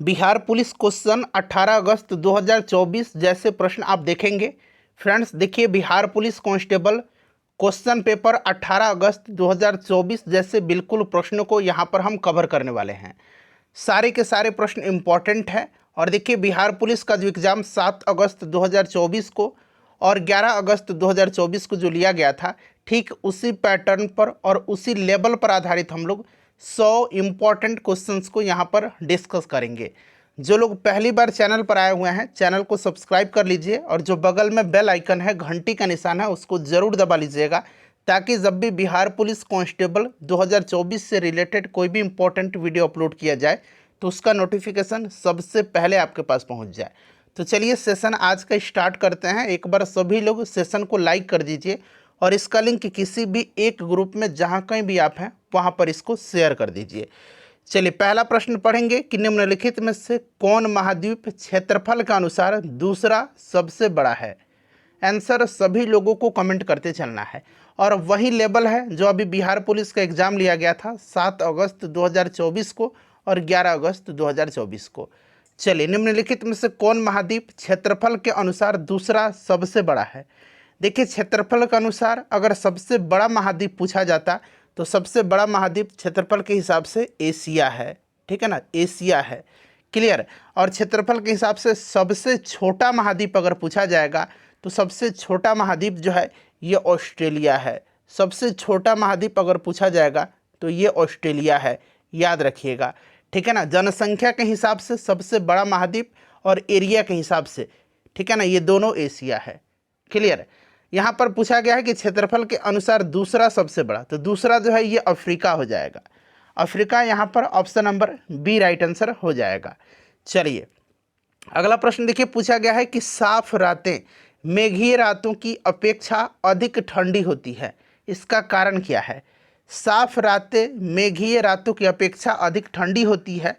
Bihar police question 18 अगस्त 2024 जैसे प्रश्न आप देखेंगे। फ्रेंड्स देखिए, Bihar police constable question paper 18 अगस्त 2024 जैसे बिल्कुल प्रश्नों को यहाँ पर हम कवर करने वाले हैं। सारे के सारे प्रश्न इम्पॉर्टेंट हैं। और देखिए, बिहार पुलिस का जो एग्ज़ाम 7 अगस्त 2024 को और 11 अगस्त 2024 को जो लिया गया था, ठीक उसी पैटर्न पर और उसी लेवल पर आधारित हम लोग 100 इम्पॉर्टेंट क्वेश्चंस को यहाँ पर डिस्कस करेंगे। जो लोग पहली बार चैनल पर आए हुए हैं, चैनल को सब्सक्राइब कर लीजिए और जो बगल में बेल आइकन है, घंटी का निशान है, उसको ज़रूर दबा लीजिएगा, ताकि जब भी बिहार पुलिस कांस्टेबल 2024 से रिलेटेड कोई भी इम्पोर्टेंट वीडियो अपलोड किया जाए तो उसका नोटिफिकेशन सबसे पहले आपके पास पहुंच जाए। तो चलिए सेशन आज का स्टार्ट करते हैं। एक बार सभी लोग सेशन को लाइक कर दीजिए और इसका लिंक किसी भी एक ग्रुप में जहां कहीं भी आप हैं वहां पर इसको शेयर कर दीजिए। चलिए पहला प्रश्न पढ़ेंगे कि निम्नलिखित में से कौन महाद्वीप क्षेत्रफल के अनुसार दूसरा सबसे बड़ा है। आंसर सभी लोगों को कमेंट करते चलना है और वही लेवल है जो अभी बिहार पुलिस का एग्ज़ाम लिया गया था 7 अगस्त 2024 को और 11 अगस्त 2024 को। चलिए, निम्नलिखित में से कौन महाद्वीप क्षेत्रफल के अनुसार दूसरा सबसे बड़ा है। देखिए, क्षेत्रफल के अनुसार अगर सबसे बड़ा महाद्वीप पूछा जाता तो सबसे बड़ा महाद्वीप क्षेत्रफल के हिसाब से एशिया है। ठीक है ना, एशिया है। क्लियर। और क्षेत्रफल के हिसाब से सबसे छोटा महाद्वीप अगर पूछा जाएगा तो सबसे छोटा महाद्वीप जो है ये ऑस्ट्रेलिया है। सबसे छोटा महाद्वीप अगर पूछा जाएगा तो ये ऑस्ट्रेलिया है, याद रखिएगा। ठीक है ना, जनसंख्या के हिसाब से सबसे बड़ा महाद्वीप और एरिया के हिसाब से, ठीक है ना, ये दोनों एशिया है। क्लियर। यहाँ पर पूछा गया है कि क्षेत्रफल के अनुसार दूसरा सबसे बड़ा, तो दूसरा जो है ये अफ्रीका हो जाएगा। अफ्रीका यहाँ पर option number B right answer हो जाएगा। चलिए अगला प्रश्न देखिए, पूछा गया है कि साफ रातें मेघीय रातों की अपेक्षा अधिक ठंडी होती है, इसका कारण क्या है। साफ रातें मेघीय रातों की अपेक्षा अधिक ठंडी होती है,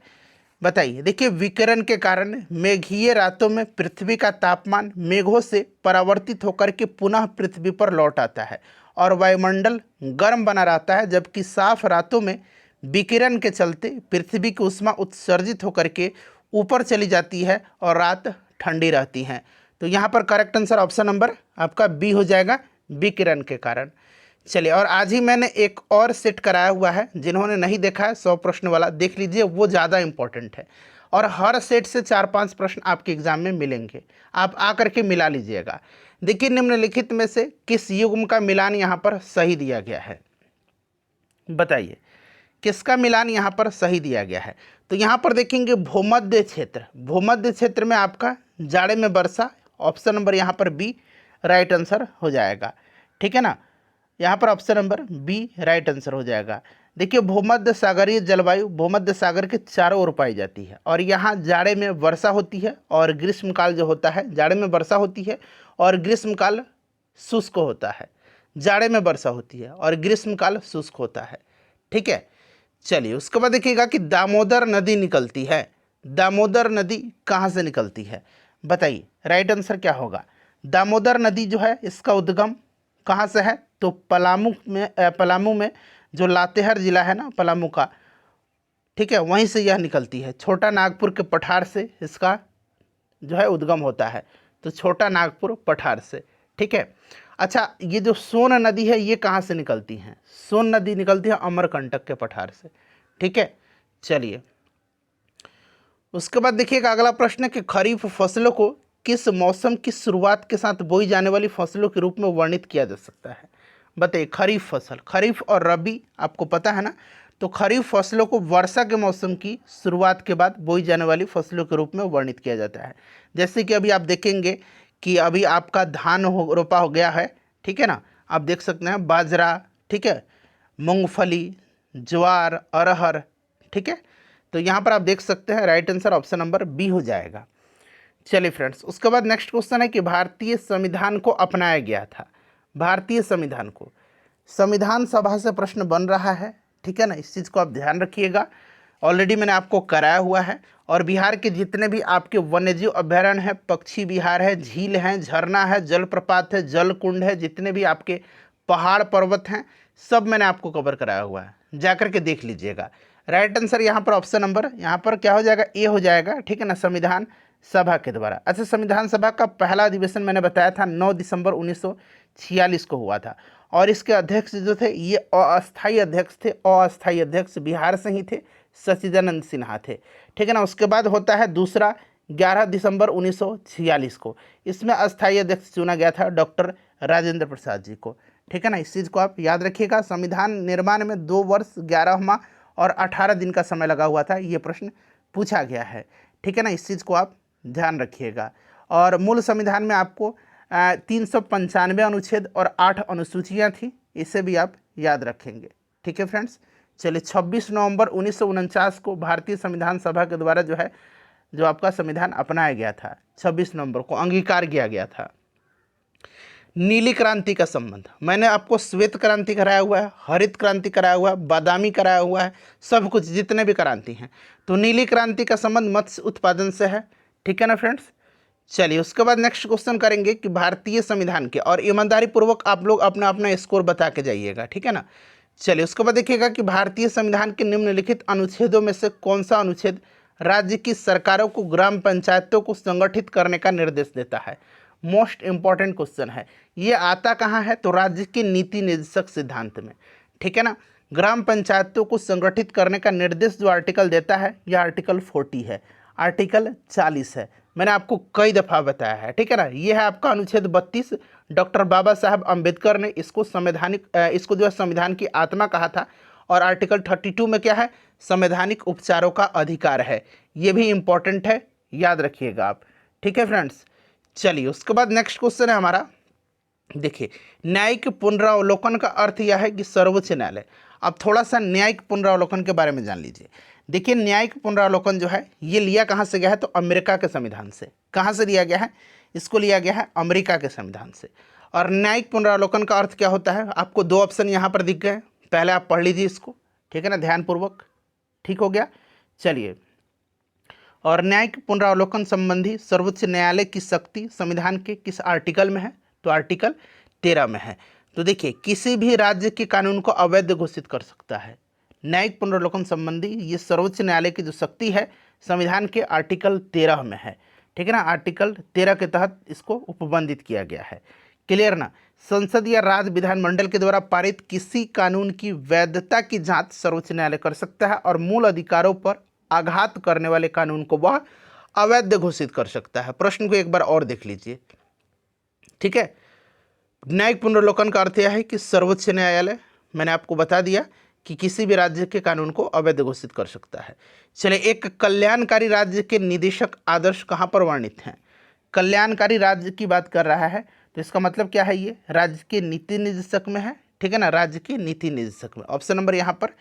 बताइए। देखिए, विकिरण के कारण मेघीय रातों में पृथ्वी का तापमान मेघों से परावर्तित होकर के पुनः पृथ्वी पर लौट आता है और वायुमंडल गर्म बना रहता है, जबकि साफ रातों में विकिरण के चलते पृथ्वी की ऊष्मा उत्सर्जित होकर के ऊपर चली जाती है और रात ठंडी रहती है। तो यहाँ पर करेक्ट आंसर ऑप्शन नंबर आपका बी हो जाएगा, विकिरण के कारण। चलिए, और आज ही मैंने एक और सेट कराया हुआ है, जिन्होंने नहीं देखा है 100 प्रश्न वाला देख लीजिए, वो ज़्यादा इंपॉर्टेंट है और हर सेट से 4-5 प्रश्न आपके एग्जाम में मिलेंगे, आप आकर के मिला लीजिएगा। देखिए, निम्नलिखित में से किस युग्म का मिलान यहाँ पर सही दिया गया है, बताइए किसका मिलान यहाँ पर सही दिया गया है। तो यहाँ पर देखेंगे भूमध्य क्षेत्र, भूमध्य क्षेत्र में आपका जाड़े में वर्षा, ऑप्शन नंबर यहाँ पर बी राइट आंसर हो जाएगा। ठीक है ना, यहाँ पर option number B right answer हो जाएगा। देखिए, भूमध्य सागरीय जलवायु भूमध्य सागर के चारों ओर पाई जाती है और यहाँ जाड़े में वर्षा होती है और ग्रीष्मकाल जो होता है, जाड़े में वर्षा होती है और ग्रीष्मकाल शुष्क होता है। जाड़े में वर्षा होती है और ग्रीष्मकाल शुष्क होता है। ठीक है। चलिए, उसके बाद देखिएगा कि दामोदर नदी निकलती है। दामोदर नदी कहाँ से निकलती है, बताइए राइट आंसर क्या होगा। दामोदर नदी जो है इसका उद्गम कहाँ से है, तो पलामू में जो लातेहार जिला है ना पलामू का, ठीक है, वहीं से यह निकलती है। छोटा नागपुर के पठार से इसका जो है उद्गम होता है, तो छोटा नागपुर पठार से। ठीक है। अच्छा, ये जो सोन नदी है ये कहाँ से निकलती है, सोन नदी निकलती है अमरकंटक के पठार से। ठीक है। चलिए, उसके बाद देखिएगा अगला प्रश्न है कि खरीफ फसलों को किस मौसम की शुरुआत के साथ बोई जाने वाली फसलों के रूप में वर्णित किया जा सकता है। बताइए, खरीफ फसल, खरीफ और रबी आपको पता है ना, तो खरीफ फसलों को वर्षा के मौसम की शुरुआत के बाद बोई जाने वाली फसलों के रूप में वर्णित किया जाता है। जैसे कि अभी आप देखेंगे कि अभी आपका धान रोपा हो गया है, ठीक है ना, आप देख सकते हैं बाजरा, ठीक है, मूंगफली, ज्वार, अरहर। ठीक है, तो यहाँ पर आप देख सकते हैं right answer option number B हो जाएगा। चलिए फ्रेंड्स, उसके बाद नेक्स्ट क्वेश्चन है कि भारतीय संविधान को अपनाया गया था। भारतीय संविधान को, संविधान सभा से प्रश्न बन रहा है, ठीक है ना, इस चीज़ को आप ध्यान रखिएगा। ऑलरेडी मैंने आपको कराया हुआ है। और बिहार के जितने भी आपके वन्यजीव अभ्यारण्य हैं, पक्षी विहार है, झील हैं, झरना है, जलप्रपात है, जलकुंड है, जितने भी आपके पहाड़ पर्वत हैं, सब मैंने आपको कवर कराया हुआ है, जाकर के देख लीजिएगा। राइट आंसर यहाँ पर ऑप्शन नंबर यहाँ पर क्या हो जाएगा, ए हो जाएगा, ठीक है ना, संविधान सभा के द्वारा। अच्छा, संविधान सभा का पहला अधिवेशन मैंने बताया था 9 दिसंबर 1946 को हुआ था, और इसके अध्यक्ष जो थे ये अस्थायी अध्यक्ष थे, अस्थायी अध्यक्ष बिहार से ही थे, सच्चिदानंद सिन्हा थे, ठीक है ना। उसके बाद होता है दूसरा 11 दिसंबर 1946 को, इसमें अस्थायी अध्यक्ष चुना गया था डॉक्टर राजेंद्र प्रसाद जी को, ठीक है ना। इस चीज़ को आप याद रखिएगा। संविधान निर्माण में 2 वर्ष 11 माह और 18 दिन का समय लगा हुआ था, ये प्रश्न पूछा गया है, ठीक है ना। इस चीज़ को आप ध्यान रखिएगा। और मूल संविधान में आपको 395 अनुच्छेद और 8 अनुसूचियाँ थी, इसे भी आप याद रखेंगे, ठीक है फ्रेंड्स। चलिए, 26 नवंबर 1949 को भारतीय संविधान सभा के द्वारा जो आपका संविधान अपनाया गया था, 26 नवंबर को अंगीकार किया गया था। नीली क्रांति का संबंध, मैंने आपको श्वेत क्रांति कराया हुआ है, हरित क्रांति कराया हुआ है, बादामी कराया हुआ है, सब कुछ जितने भी क्रांति हैं। तो नीली क्रांति का संबंध मत्स्य उत्पादन से है, ठीक है ना फ्रेंड्स। चलिए, उसके बाद नेक्स्ट क्वेश्चन करेंगे कि भारतीय संविधान के, और ईमानदारी पूर्वक आप लोग अपना अपना स्कोर बता के जाइएगा, ठीक है ना। चलिए, उसके बाद देखिएगा कि भारतीय संविधान के निम्नलिखित अनुच्छेदों में से कौन सा अनुच्छेद राज्य की सरकारों को ग्राम पंचायतों को संगठित करने का निर्देश देता है। मोस्ट इंपॉर्टेंट क्वेश्चन है। ये आता कहाँ है, तो राज्य के नीति निर्देशक सिद्धांत में, ठीक है ना। ग्राम पंचायतों को संगठित करने का निर्देश जो आर्टिकल देता है, यह आर्टिकल 40 है, आर्टिकल 40 है, मैंने आपको कई दफ़ा बताया है, ठीक है ना। ये है आपका अनुच्छेद 32, डॉक्टर बाबा साहब अम्बेडकर ने इसको इसको जो है संविधान की आत्मा कहा था। और आर्टिकल 32 में क्या है, संवैधानिक उपचारों का अधिकार है, ये भी इंपॉर्टेंट है, याद रखिएगा आप, ठीक है फ्रेंड्स। चलिए, उसके बाद नेक्स्ट क्वेश्चन है हमारा, देखिए, न्यायिक पुनरावलोकन का अर्थ यह है कि सर्वोच्च न्यायालय। अब थोड़ा सा न्यायिक पुनरावलोकन के बारे में जान लीजिए। देखिए, न्यायिक पुनरावलोकन जो है ये लिया कहाँ से गया है, तो अमेरिका के संविधान से। कहाँ से लिया गया है, इसको लिया गया है अमेरिका के संविधान से। और न्यायिक पुनरावलोकन का अर्थ क्या होता है, आपको 2 ऑप्शन यहाँ पर दिख गए, पहले आप पढ़ लीजिए इसको, ठीक है ना, ध्यानपूर्वक, ठीक हो गया। चलिए, और न्यायिक पुनरावलोकन संबंधी सर्वोच्च न्यायालय की शक्ति संविधान के किस आर्टिकल में है, तो आर्टिकल 13 में है। तो देखिए, किसी भी राज्य के कानून को अवैध घोषित कर सकता है। न्यायिक पुनरावलोकन संबंधी ये सर्वोच्च न्यायालय की जो शक्ति है संविधान के आर्टिकल 13 में है, ठीक है ना। आर्टिकल 13 के तहत इसको उपबंधित किया गया है, क्लियर ना। संसद या राज्य विधानमंडल के द्वारा पारित किसी कानून की वैधता की जांच सर्वोच्च न्यायालय कर सकता है, और मूल अधिकारों पर आघात करने वाले कानून को वह अवैध घोषित कर सकता है। प्रश्न को एक बार और देख लीजिए, ठीक है। न्यायिक पुनरावलोकन का अर्थ यह है कि सर्वोच्च न्यायालय, मैंने आपको बता दिया कि किसी भी राज्य के कानून को अवैध घोषित कर सकता है। चलिए, एक कल्याणकारी राज्य के निदेशक आदर्श कहाँ पर वर्णित हैं, कल्याणकारी राज्य की बात कर रहा है, तो इसका मतलब क्या है, ये राज्य के नीति निर्देशक में है, ठीक है ना, राज्य के नीति निर्देशक में। ऑप्शन नंबर यहाँ पर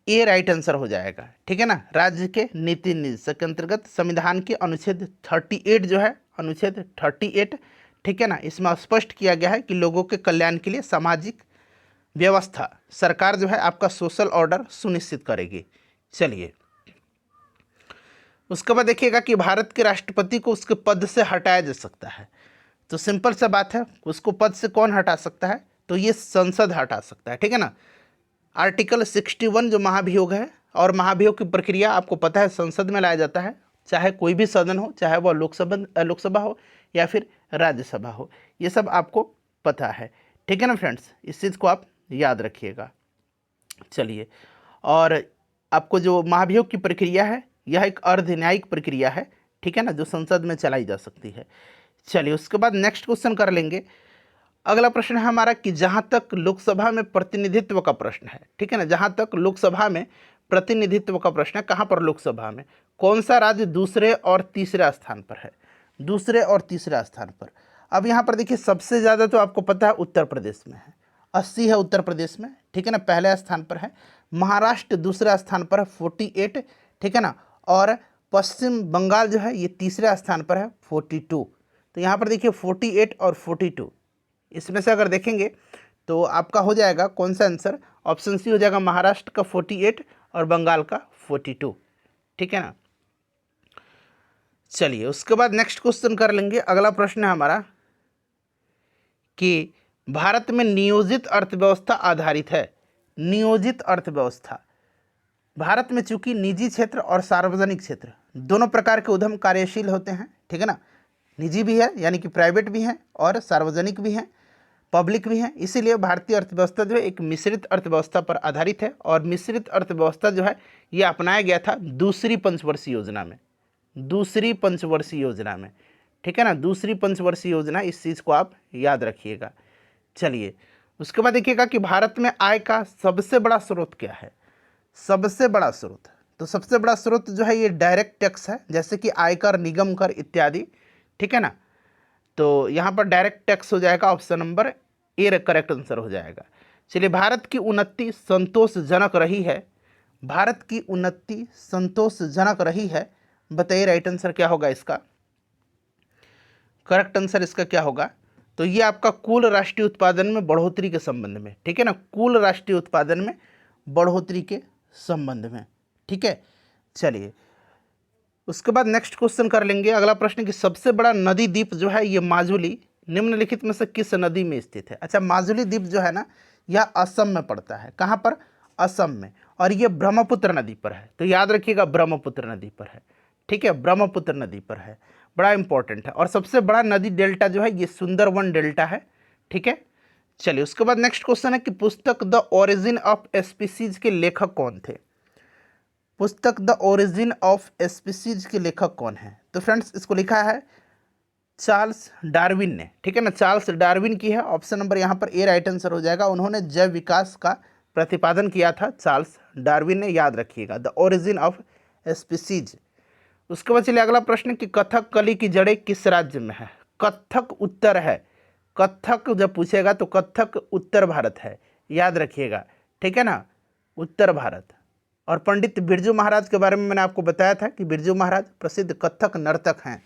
ए राइट आंसर हो जाएगा, ठीक है ना। राज्य के नीति निर्देशक के अंतर्गत संविधान के अनुच्छेद 38 जो है, अनुच्छेद 38, ठीक है ना, इसमें स्पष्ट किया गया है कि लोगों के कल्याण के लिए सामाजिक व्यवस्था सरकार जो है आपका सोशल ऑर्डर सुनिश्चित करेगी। चलिए, उसके बाद देखिएगा कि भारत के राष्ट्रपति को उसके पद से हटाया जा सकता है। तो सिंपल सा बात है, उसको पद से कौन हटा सकता है, तो ये संसद हटा सकता है, ठीक है ना। आर्टिकल 61 जो महाभियोग है, और महाभियोग की प्रक्रिया आपको पता है संसद में लाया जाता है, चाहे कोई भी सदन हो, चाहे वह लोकसभा हो या फिर राज्यसभा हो, ये सब आपको पता है, ठीक है ना फ्रेंड्स। इस चीज़ को आप याद रखिएगा। चलिए, और आपको जो महाभियोग की प्रक्रिया है यह एक अर्ध न्यायिक प्रक्रिया है, ठीक है ना, जो संसद में चलाई जा सकती है। चलिए, उसके बाद नेक्स्ट क्वेश्चन कर लेंगे। अगला प्रश्न है हमारा कि जहाँ तक लोकसभा में प्रतिनिधित्व का प्रश्न है, ठीक है ना, जहाँ तक लोकसभा में प्रतिनिधित्व का प्रश्न है, कहाँ पर लोकसभा में कौन सा राज्य दूसरे और तीसरे स्थान पर है, दूसरे और तीसरे स्थान पर। अब यहाँ पर देखिए, सबसे ज़्यादा तो आपको पता है उत्तर प्रदेश में है, 80 है उत्तर प्रदेश में, ठीक है ना, पहले स्थान पर है। महाराष्ट्र दूसरे स्थान पर है 48, ठीक है ना, और पश्चिम बंगाल जो है ये तीसरे स्थान पर है 42। तो यहाँ पर देखिए 48 और 42, इसमें से अगर देखेंगे तो आपका हो जाएगा कौन सा आंसर, ऑप्शन सी हो जाएगा, महाराष्ट्र का 48 और बंगाल का 42, ठीक है ना। चलिए, उसके बाद नेक्स्ट क्वेश्चन कर लेंगे। अगला प्रश्न है हमारा कि भारत में नियोजित अर्थव्यवस्था आधारित है, नियोजित अर्थव्यवस्था भारत में चूंकि निजी क्षेत्र और सार्वजनिक क्षेत्र दोनों प्रकार के उद्यम कार्यशील होते हैं, ठीक है ना, निजी भी है यानी कि प्राइवेट भी हैं और सार्वजनिक भी हैं, पब्लिक भी हैं, इसीलिए भारतीय अर्थव्यवस्था जो है एक मिश्रित अर्थव्यवस्था पर आधारित है। और मिश्रित अर्थव्यवस्था जो है ये अपनाया गया था दूसरी पंचवर्षीय योजना में, दूसरी पंचवर्षीय योजना में, ठीक है ना, दूसरी पंचवर्षीय योजना, इस चीज़ को आप याद रखिएगा। चलिए उसके बाद देखिएगा कि भारत में आय का सबसे बड़ा स्रोत क्या है। सबसे बड़ा स्रोत, तो सबसे बड़ा स्रोत जो है ये डायरेक्ट टैक्स है, जैसे कि आयकर, निगम कर इत्यादि, ठीक है ना। तो यहाँ पर डायरेक्ट टैक्स हो जाएगा, option number A correct answer हो जाएगा। चलिए भारत की उन्नति संतोषजनक रही है, भारत की उन्नति संतोषजनक रही है, बताइए राइट आंसर क्या होगा इसका, करेक्ट आंसर इसका क्या होगा। तो ये आपका कुल राष्ट्रीय उत्पादन में बढ़ोतरी के संबंध में, ठीक है ना, कुल राष्ट्रीय उत्पादन में बढ़ोतरी के संबंध में, ठीक है। चलिए उसके बाद नेक्स्ट क्वेश्चन कर लेंगे। अगला प्रश्न कि सबसे बड़ा नदी द्वीप जो है ये माजुली निम्नलिखित में से किस नदी में स्थित है। अच्छा, माजुली द्वीप जो है ना यह असम में पड़ता है। कहाँ पर? असम में। और ये ब्रह्मपुत्र नदी पर है, तो याद रखिएगा ब्रह्मपुत्र नदी पर है, ठीक है, ब्रह्मपुत्र नदी पर है, बड़ा इंपॉर्टेंट है। और सबसे बड़ा नदी डेल्टा जो है ये सुंदरवन डेल्टा है, ठीक है। चलिए उसके बाद नेक्स्ट क्वेश्चन है कि पुस्तक द ओरिजिन ऑफ स्पीसीज के लेखक कौन थे। पुस्तक द ओरिजिन ऑफ स्पीसीज के लेखक कौन है? तो फ्रेंड्स इसको लिखा है चार्ल्स डार्विन ने, ठीक है ना, चार्ल्स डार्विन की है। ऑप्शन नंबर यहाँ पर ए राइट आंसर हो जाएगा। उन्होंने जैव विकास का प्रतिपादन किया था, चार्ल्स डार्विन ने, याद रखिएगा, द ओरिजिन ऑफ स्पीसीज। उसके बाद चलिए अगला प्रश्न कि कथक कली की जड़ें किस राज्य में है। कथक उत्तर है, कथक जब पूछेगा तो कथक उत्तर भारत है, याद रखिएगा, ठीक है ना, उत्तर भारत। और पंडित बिरजू महाराज के बारे में मैंने आपको बताया था कि बिरजू महाराज प्रसिद्ध कथक नर्तक हैं,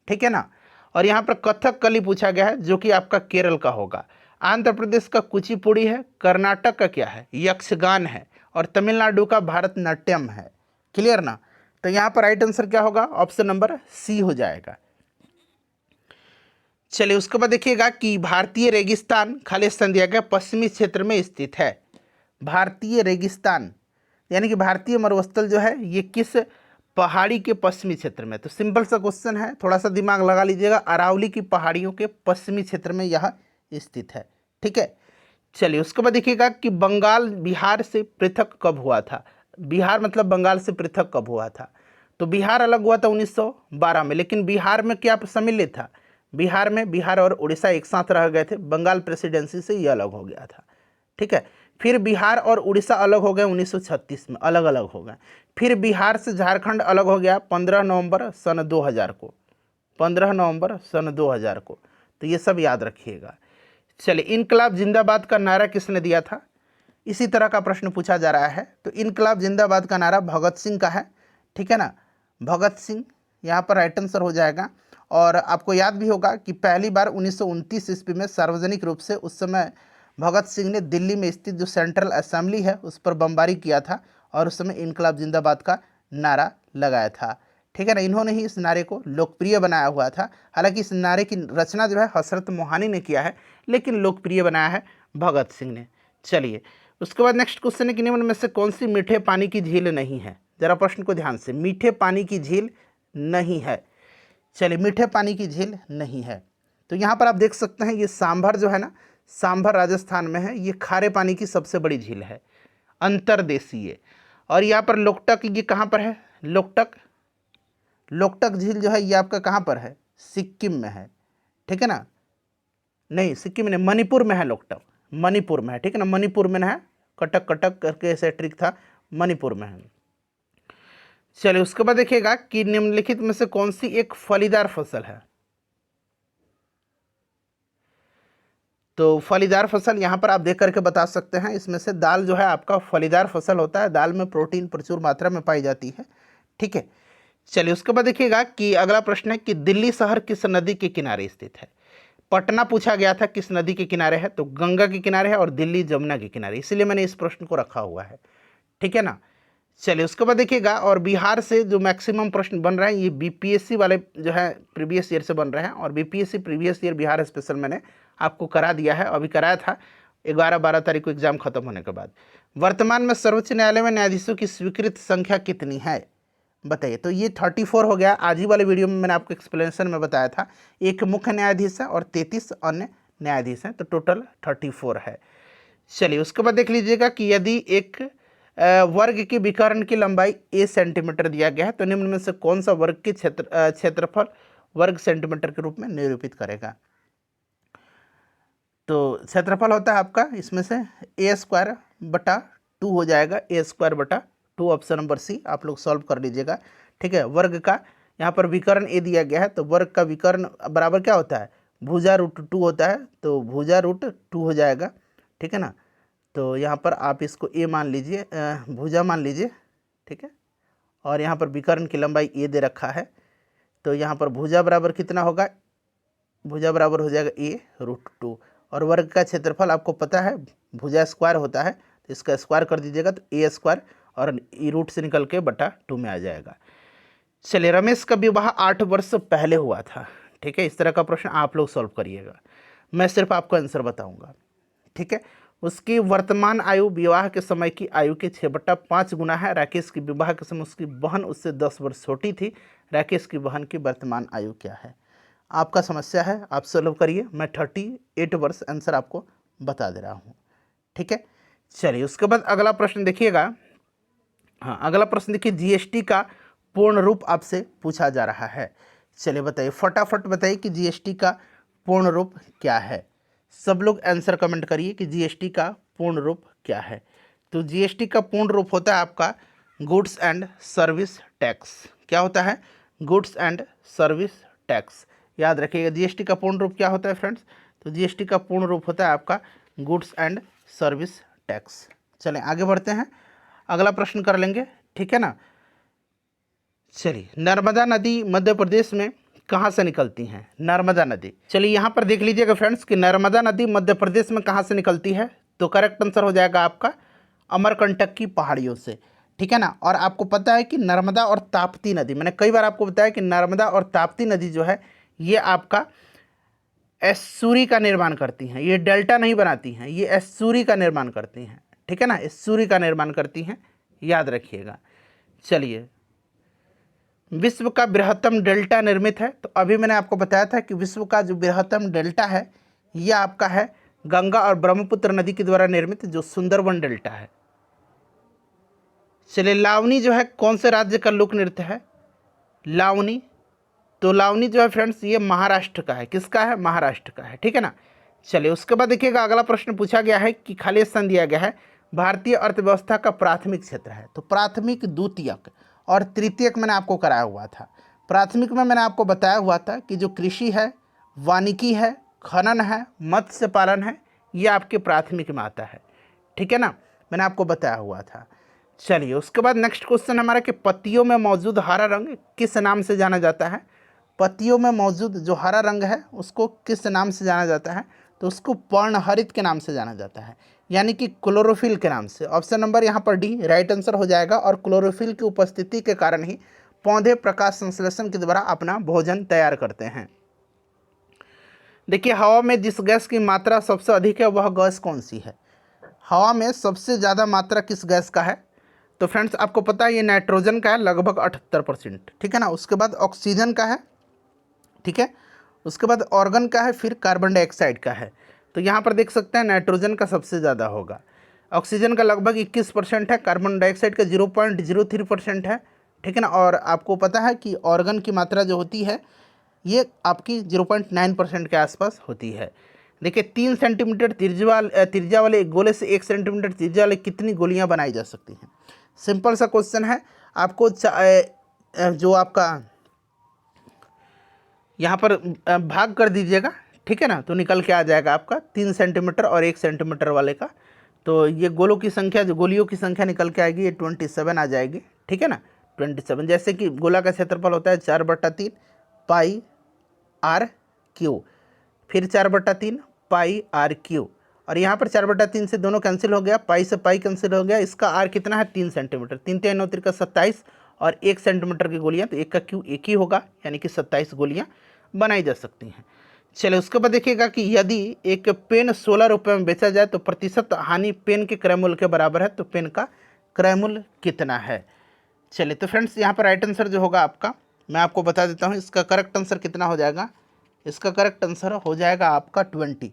ठीक है ना। और यहाँ पर कथक कली पूछा गया है जो कि आपका केरल का होगा। आंध्र प्रदेश का कुचिपुड़ी है, कर्नाटक का क्या है, यक्षगान है, और तमिलनाडु का भारतनाट्यम है। क्लियर ना। तो यहाँ पर राइट आंसर क्या होगा, ऑप्शन नंबर सी हो जाएगा। चलिए उसके बाद देखिएगा कि भारतीय रेगिस्तान खालिस्तान दिया गया पश्चिमी क्षेत्र में स्थित है। भारतीय रेगिस्तान यानी कि भारतीय मरुस्थल जो है ये किस पहाड़ी के पश्चिमी क्षेत्र में। तो सिंपल सा क्वेश्चन है, थोड़ा सा दिमाग लगा लीजिएगा, अरावली की पहाड़ियों के पश्चिमी क्षेत्र में यह स्थित है, ठीक है। चलिए उसके बाद देखिएगा कि बंगाल बिहार से पृथक कब हुआ था। बिहार मतलब बंगाल से पृथक कब हुआ था। तो बिहार अलग हुआ था 1912 में, लेकिन बिहार में क्या सम्मिलित था, बिहार में बिहार और उड़ीसा एक साथ रह गए थे, बंगाल प्रेसिडेंसी से ये अलग हो गया था, ठीक है। फिर बिहार और उड़ीसा अलग हो गए 1936 में, अलग अलग हो गए। फिर बिहार से झारखंड अलग हो गया 15 नवंबर सन 2000 को, 15 नवंबर सन 2000 को। तो ये सब याद रखिएगा। चलिए इनकलाब जिंदाबाद का नारा किसने दिया था, इसी तरह का प्रश्न पूछा जा रहा है। तो इनकलाब जिंदाबाद का नारा भगत सिंह का है, ठीक है ना, भगत सिंह यहाँ पर राइट आंसर हो जाएगा। और आपको याद भी होगा कि पहली बार 1929 ईस्वी में सार्वजनिक रूप से उस समय भगत सिंह ने दिल्ली में स्थित जो सेंट्रल असेंबली है उस पर बमबारी किया था और उस समय इनकलाब जिंदाबाद का नारा लगाया था, ठीक है ना। इन्होंने ही इस नारे को लोकप्रिय बनाया हुआ था। हालांकि इस नारे की रचना जो है हसरत मोहानी ने किया है, लेकिन लोकप्रिय बनाया है भगत सिंह ने। चलिए उसके बाद नेक्स्ट क्वेश्चन है कि निम्न में से कौन सी मीठे पानी की झील नहीं है। जरा प्रश्न को ध्यान से, मीठे पानी की झील नहीं है। चलिए मीठे पानी की झील नहीं है। तो यहाँ पर आप देख सकते हैं ये सांभर जो है ना, सांभर राजस्थान में है, ये खारे पानी की सबसे बड़ी झील है, अंतर्देशीय। और यहाँ पर लोकटक, ये कहाँ पर है, लोकटक, लोकटक झील जो है ये आपका कहाँ पर है, सिक्किम में है, ठीक है ना, नहीं सिक्किम में नहीं, मणिपुर में है लोकटक, मणिपुर में है, ठीक है ना, मणिपुर में है, कटक कटक करके ऐसे ट्रिक था, मणिपुर में है। चलिए उसके बाद देखिएगा कि निम्नलिखित में से कौन सी एक फलीदार फसल है। तो फलीदार फसल यहाँ पर आप देख करके बता सकते हैं, इसमें से दाल जो है आपका फलीदार फसल होता है, दाल में प्रोटीन प्रचुर मात्रा में पाई जाती है, ठीक है। चलिए उसके बाद देखिएगा कि अगला प्रश्न है कि दिल्ली शहर किस नदी के किनारे स्थित है। पटना पूछा गया था किस नदी के किनारे है, तो गंगा के किनारे है, और दिल्ली जमुना के किनारे, इसीलिए मैंने इस प्रश्न को रखा हुआ है, ठीक है ना। चलिए उसके बाद देखिएगा, और बिहार से जो मैक्सिमम प्रश्न बन रहे हैं ये बीपीएससी वाले जो है प्रीवियस ईयर से बन रहे हैं, और BPSC previous year Bihar special मैंने आपको करा दिया है, अभी कराया था, 11-12 तारीख को एग्जाम खत्म होने के बाद। वर्तमान में सर्वोच्च न्यायालय में न्यायाधीशों की स्वीकृत संख्या कितनी है बताइए। तो ये 34 हो गया। आज ही वाले वीडियो में मैंने आपको एक्सप्लेनेशन में बताया था, एक मुख्य न्यायाधीश है और 33 अन्य न्यायाधीश हैं, तो टोटल 34 है। चलिए उसके बाद देख लीजिएगा कि यदि एक वर्ग की विकर्ण की लंबाई a सेंटीमीटर दिया गया है तो निम्न में से कौन सा वर्ग की क्षेत्रफल वर्ग सेंटीमीटर के रूप में निरूपित करेगा। तो क्षेत्रफल होता है आपका इसमें से a²/2 हो जाएगा, a²/2 ऑप्शन नंबर सी आप लोग सॉल्व कर लीजिएगा। ठीक है, वर्ग का यहाँ पर विकर्ण a दिया गया है तो वर्ग का विकर्ण बराबर क्या होता है, भुजा √2 होता है, तो भुजा √2 हो जाएगा। ठीक है ना, तो यहाँ पर आप इसको a मान लीजिए, भुजा मान लीजिए। ठीक है, और यहाँ पर विकर्ण की लंबाई a दे रखा है, तो यहाँ पर भुजा बराबर कितना होगा, भुजा बराबर हो जाएगा a√2। और वर्ग का क्षेत्रफल आपको पता है भुजा स्क्वायर होता है, तो इसका स्क्वायर कर दीजिएगा तो a² और रूट से निकल के /2 में आ जाएगा। चलिए, रमेश का विवाह 8 वर्ष पहले हुआ था। ठीक है, इस तरह का प्रश्न आप लोग सॉल्व करिएगा, मैं सिर्फ आपको आंसर बताऊंगा। ठीक है, उसकी वर्तमान आयु विवाह के समय की आयु के 6/5 गुना है। राकेश की विवाह के समय उसकी बहन उससे 10 वर्ष छोटी थी। राकेश की बहन की वर्तमान आयु क्या है। आपका समस्या है, आप सॉल्व करिए, मैं 38 वर्ष आंसर आपको बता दे रहा हूँ। ठीक है, चलिए उसके बाद अगला प्रश्न देखिएगा। हाँ, अगला प्रश्न देखिए, जीएसटी का पूर्ण रूप आपसे पूछा जा रहा है। चलिए बताइए, फटाफट बताइए कि जीएसटी का पूर्ण रूप क्या है। सब लोग आंसर कमेंट करिए कि जीएसटी का पूर्ण रूप क्या है। तो जीएसटी का पूर्ण रूप होता है आपका गुड्स एंड सर्विस टैक्स। क्या होता है, गुड्स एंड सर्विस टैक्स। याद रखिएगा जीएसटी का पूर्ण रूप क्या होता है फ्रेंड्स, तो जीएसटी का पूर्ण रूप होता है आपका गुड्स एंड सर्विस टैक्स। चलें आगे बढ़ते हैं, अगला प्रश्न कर लेंगे। ठीक है ना, चलिए, नर्मदा नदी मध्य प्रदेश में कहाँ से निकलती हैं, नर्मदा नदी। चलिए यहाँ पर देख लीजिएगा फ्रेंड्स कि नर्मदा नदी मध्य प्रदेश में कहाँ से निकलती है, तो करेक्ट आंसर हो जाएगा आपका अमरकंटक की पहाड़ियों से। ठीक है ना, और आपको पता है कि नर्मदा और ताप्ती नदी, मैंने कई बार आपको बताया कि नर्मदा और ताप्ती नदी जो है ये आपका एस्चुरी का निर्माण करती हैं, ये डेल्टा नहीं बनाती हैं, ये एस्चुरी का निर्माण करती हैं। ठीक है ना, एस्चुरी का निर्माण करती हैं, याद रखिएगा। चलिए, विश्व का बृहत्तम डेल्टा निर्मित है, तो अभी मैंने आपको बताया था कि विश्व का जो बृहत्तम डेल्टा है यह आपका है गंगा और ब्रह्मपुत्र नदी के द्वारा निर्मित जो सुंदरवन डेल्टा है। चलिए, लावनी जो है कौन से राज्य का लोक नृत्य है, लावनी, तो लावनी जो है फ्रेंड्स ये महाराष्ट्र का है। किसका है, महाराष्ट्र का है। ठीक है ना, चलिए उसके बाद देखिएगा अगला प्रश्न पूछा गया है कि खाली स्थान दिया गया है भारतीय अर्थव्यवस्था का प्राथमिक क्षेत्र है। तो प्राथमिक, द्वितीयक और तृतीयक मैंने आपको कराया हुआ था। प्राथमिक में मैंने आपको बताया हुआ था कि जो कृषि है, वानिकी है, खनन है, मत्स्य पालन है, ये आपके प्राथमिक में आता है। ठीक है ना, मैंने आपको बताया हुआ था। चलिए उसके बाद नेक्स्ट क्वेश्चन हमारा कि पत्तियों में मौजूद हरा रंग किस नाम से जाना जाता है। पत्तियों में मौजूद जो हरा रंग है उसको किस नाम से जाना जाता है, तो उसको पर्णहरित के नाम से जाना जाता है, यानी कि क्लोरोफिल के नाम से। ऑप्शन नंबर यहाँ पर डी राइट आंसर हो जाएगा। और क्लोरोफिल की उपस्थिति के कारण ही पौधे प्रकाश संश्लेषण के द्वारा अपना भोजन तैयार करते हैं। देखिए, हवा में जिस गैस की मात्रा सबसे अधिक है वह गैस कौन सी है। हवा में सबसे ज़्यादा मात्रा किस गैस का है, तो फ्रेंड्स आपको पता है ये नाइट्रोजन का है लगभग 78%। ठीक है ना, उसके बाद ऑक्सीजन का है। ठीक है, उसके बाद ऑर्गन का है, फिर कार्बन डाइऑक्साइड का है। तो यहाँ पर देख सकते हैं नाइट्रोजन का सबसे ज़्यादा होगा, ऑक्सीजन का लगभग 21% है, कार्बन डाइऑक्साइड का 0.03% है। ठीक है ना, और आपको पता है कि ऑर्गन की मात्रा जो होती है ये आपकी 0.9% के आसपास होती है। देखिए, 3 सेंटीमीटर त्रिज्या वाले एक गोले से 1 सेंटीमीटर त्रिज्या वाले कितनी गोलियाँ बनाई जा सकती हैं। सिंपल सा क्वेश्चन है, आपको जो आपका यहाँ पर भाग कर दीजिएगा। ठीक है ना, तो निकल के आ जाएगा आपका 3 सेंटीमीटर और 1 सेंटीमीटर वाले का। तो ये गोलों की संख्या, जो गोलियों की संख्या निकल के आएगी ये 27 आ जाएगी। ठीक है ना, 27, जैसे कि गोला का क्षेत्रफल होता है 4/3 पाई आर क्यू, फिर 4/3 पाई आर क्यू, और यहाँ पर 4/3 से दोनों कैंसिल हो गया, पाई से पाई कैंसिल हो गया। इसका आर कितना है, 3 सेंटीमीटर, 3 3 9 3 का 27, और 1 सेंटीमीटर की गोलियाँ, तो 1 का क्यू 1 ही होगा, यानी कि 27 गोलियाँ बनाई जा सकती हैं। चलिए उसके बाद देखिएगा कि यदि एक पेन 16 रुपये में बेचा जाए तो प्रतिशत हानि पेन के क्रय मूल्य के बराबर है, तो पेन का क्रय मूल्य कितना है। चलिए तो फ्रेंड्स यहाँ पर राइट आंसर जो होगा आपका, मैं आपको बता देता हूँ इसका करेक्ट आंसर कितना हो जाएगा। इसका करेक्ट आंसर हो जाएगा आपका 20,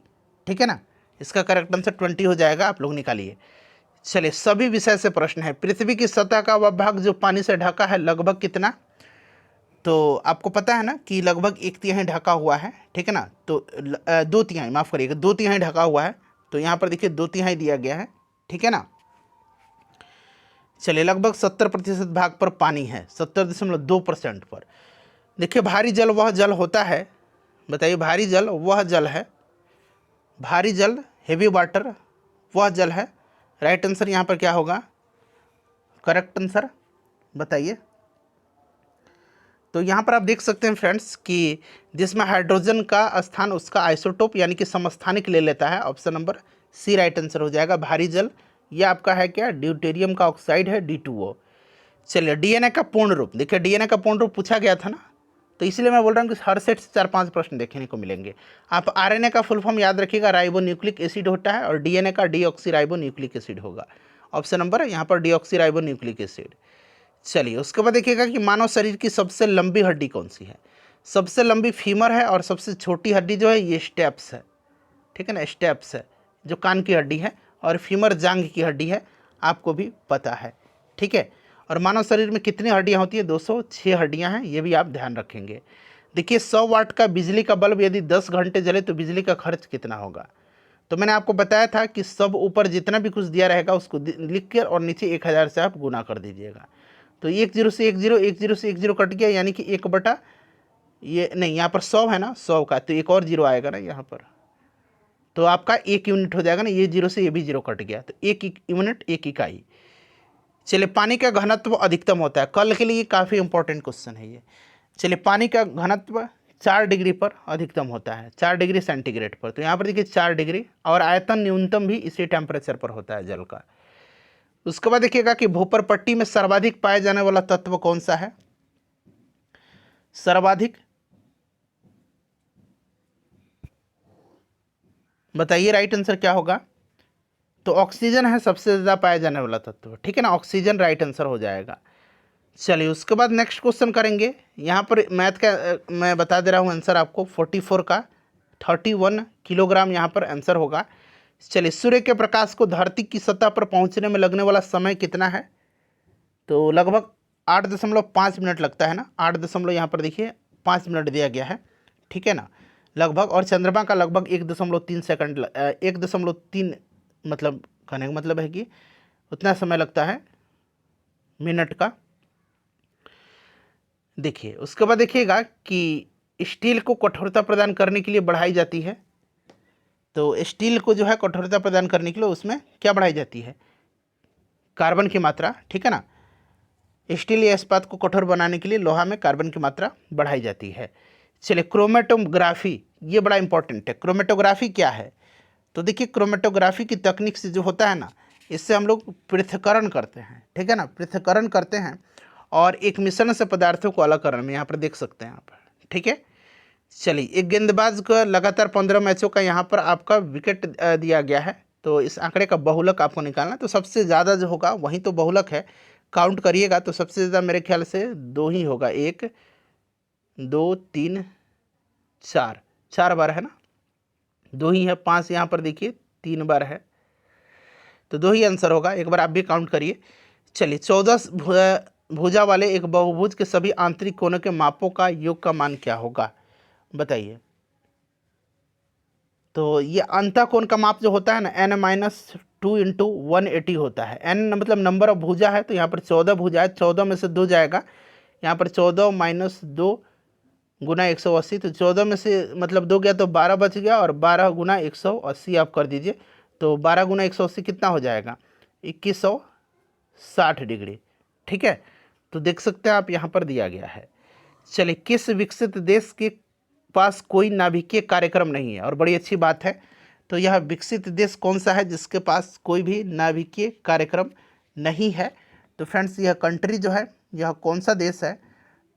ठीक है ना। इसका करेक्ट आंसर 20 हो जाएगा, आप लोग निकालिए। चलिए सभी विषय से प्रश्न है। पृथ्वी की सतह का वह भाग जो पानी से ढका है लगभग कितना। तो आपको पता है ना कि लगभग 1/3 ढका हुआ है, ठीक है ना। तो 2/3, माफ़ करिएगा, 2/3 ढका हुआ है। तो यहाँ पर देखिए 2/3 दिया गया है, ठीक है ना। चलिए लगभग 70% भाग पर पानी है, 70.2% पर। देखिए भारी जल वह जल होता है, बताइए भारी जल वह जल है, भारी जल हेवी वाटर वह जल है। राइट आंसर यहाँ पर क्या होगा, करेक्ट आंसर बताइए। तो यहाँ पर आप देख सकते हैं फ्रेंड्स कि जिसमें हाइड्रोजन का स्थान उसका आइसोटोप यानी कि समस्थानिक ले लेता है, option number C right answer हो जाएगा भारी जल। ये आपका है क्या, ड्यूटेरियम का ऑक्साइड है, D2O। चलिए डीएनए का पूर्ण रूप, देखिए डीएनए का पूर्ण रूप पूछा गया था ना, तो इसलिए मैं बोल रहा हूँ कि हर सेट से 4-5 प्रश्न देखने को मिलेंगे। आप आरएनए का फुल फॉर्म याद रखिएगा, राइबो न्यूक्लिक एसिड होता है, और डीएनए का डीऑक्सी राइबो न्यूक्लिक एसिड होगा। ऑप्शन नंबर है यहाँ पर डीऑक्सी राइबो न्यूक्लिक एसिड। चलिए उसके बाद देखिएगा कि मानव शरीर की सबसे लंबी हड्डी कौन सी है। सबसे लंबी फीमर है, और सबसे छोटी हड्डी जो है ये स्टेप्स है, ठीक है ना। स्टेप्स है जो कान की हड्डी है, और फीमर जांघ की हड्डी है, आपको भी पता है, ठीक है। और मानव शरीर में कितनी हड्डियां होती है, 206 हड्डियां हैं, ये भी आप ध्यान रखेंगे। देखिए 100 वाट का बिजली का बल्ब यदि 10 घंटे जले तो बिजली का खर्च कितना होगा। तो मैंने आपको बताया था कि सब ऊपर जितना भी कुछ दिया रहेगा उसको लिख कर और नीचे 1000 से आप गुना कर दीजिएगा। तो 10 से 10, 10 से 10 कट गया, यानी कि 1 बटा ये नहीं, यहाँ पर 100 है ना, 100 का तो एक और जीरो आएगा ना यहाँ पर, तो आपका 1 यूनिट हो जाएगा ना। ये जीरो से ये भी जीरो कट गया, तो 1 यूनिट 1 इकाई। चलिए पानी का घनत्व अधिकतम होता है, कल के लिए काफ़ी इंपॉर्टेंट क्वेश्चन है ये। चलिए पानी का घनत्व 4 डिग्री पर अधिकतम होता है, 4 डिग्री सेंटीग्रेड पर। तो यहाँ पर देखिए 4 डिग्री, और आयतन न्यूनतम भी इसी टेम्परेचर पर होता है जल का। उसके बाद देखिएगा कि भूपर पट्टी में सर्वाधिक पाया जाने वाला तत्व कौन सा है। सर्वाधिक बताइए, राइट आंसर क्या होगा। तो ऑक्सीजन है सबसे ज़्यादा पाया जाने वाला तत्व, ठीक है ना, ऑक्सीजन राइट आंसर हो जाएगा। चलिए उसके बाद नेक्स्ट क्वेश्चन करेंगे। यहाँ पर मैथ का मैं बता दे रहा हूँ आंसर आपको, 44 का 31 किलोग्राम यहाँ पर आंसर होगा। चलिए सूर्य के प्रकाश को धरती की सतह पर पहुँचने में लगने वाला समय कितना है। तो लगभग 8.5 मिनट लगता है ना, 8 यहाँ पर देखिए 5 मिनट दिया गया है, ठीक है ना लगभग। और चंद्रमा का लगभग 1.3 सेकंड, 1.3 मतलब कहने का मतलब है कि उतना समय लगता है मिनट का। देखिए उसके बाद देखिएगा कि स्टील को कठोरता प्रदान करने के लिए बढ़ाई जाती है। तो स्टील को जो है कठोरता प्रदान करने के लिए उसमें क्या बढ़ाई जाती है, कार्बन की मात्रा, ठीक है ना। स्टील या इस्पात को कठोर बनाने के लिए लोहा में कार्बन की मात्रा बढ़ाई जाती है। चलिए क्रोमेटोग्राफी, ये बड़ा इंपॉर्टेंट है। क्रोमेटोग्राफी क्या है, तो देखिए क्रोमेटोग्राफी की तकनीक से जो होता है ना, इससे हम लोग पृथक्करण करते हैं, ठीक है ना, पृथक्करण करते हैं और एक मिश्रण से पदार्थों को अलग करने में, यहाँ पर देख सकते हैं आप, ठीक है। चलिए एक गेंदबाज को लगातार 15 मैचों का यहाँ पर आपका विकेट दिया गया है, तो इस आंकड़े का बहुलक आपको निकालना है। तो सबसे ज़्यादा जो होगा वहीं तो बहुलक है, काउंट करिएगा तो सबसे ज़्यादा मेरे ख्याल से 2 ही होगा, 1 2 3 4, 4 बार है ना, 2 ही है। 5 यहाँ पर देखिए 3 बार है, तो 2 ही आंसर होगा, एक बार आप भी काउंट करिए। चलिए 14 भुजा वाले एक बहुभुज के सभी आंतरिक कोनों के मापों का योग का मान क्या होगा, बताइए। तो ये अंतःकोण का माप जो होता है ना, n-2 × 180 होता है। n मतलब नंबर ऑफ भुजा है, तो यहाँ पर 14 भुजा है, 14 में से 2 जाएगा, यहाँ पर 14 - 2 गुना 180, तो 14 में से मतलब 2 गया तो 12 बच गया, और 12 गुना 180 आप कर दीजिए, तो 12 गुना 180 कितना हो जाएगा, 2160 डिग्री, ठीक है। तो देख सकते हैं आप यहाँ पर दिया गया है। चलिए किस विकसित देश के पास कोई नाभिकीय कार्यक्रम नहीं है, और बड़ी अच्छी बात है। तो यह विकसित देश कौन सा है जिसके पास कोई भी नाभिकीय कार्यक्रम नहीं है। तो फ्रेंड्स यह कंट्री जो है, यह कौन सा देश है,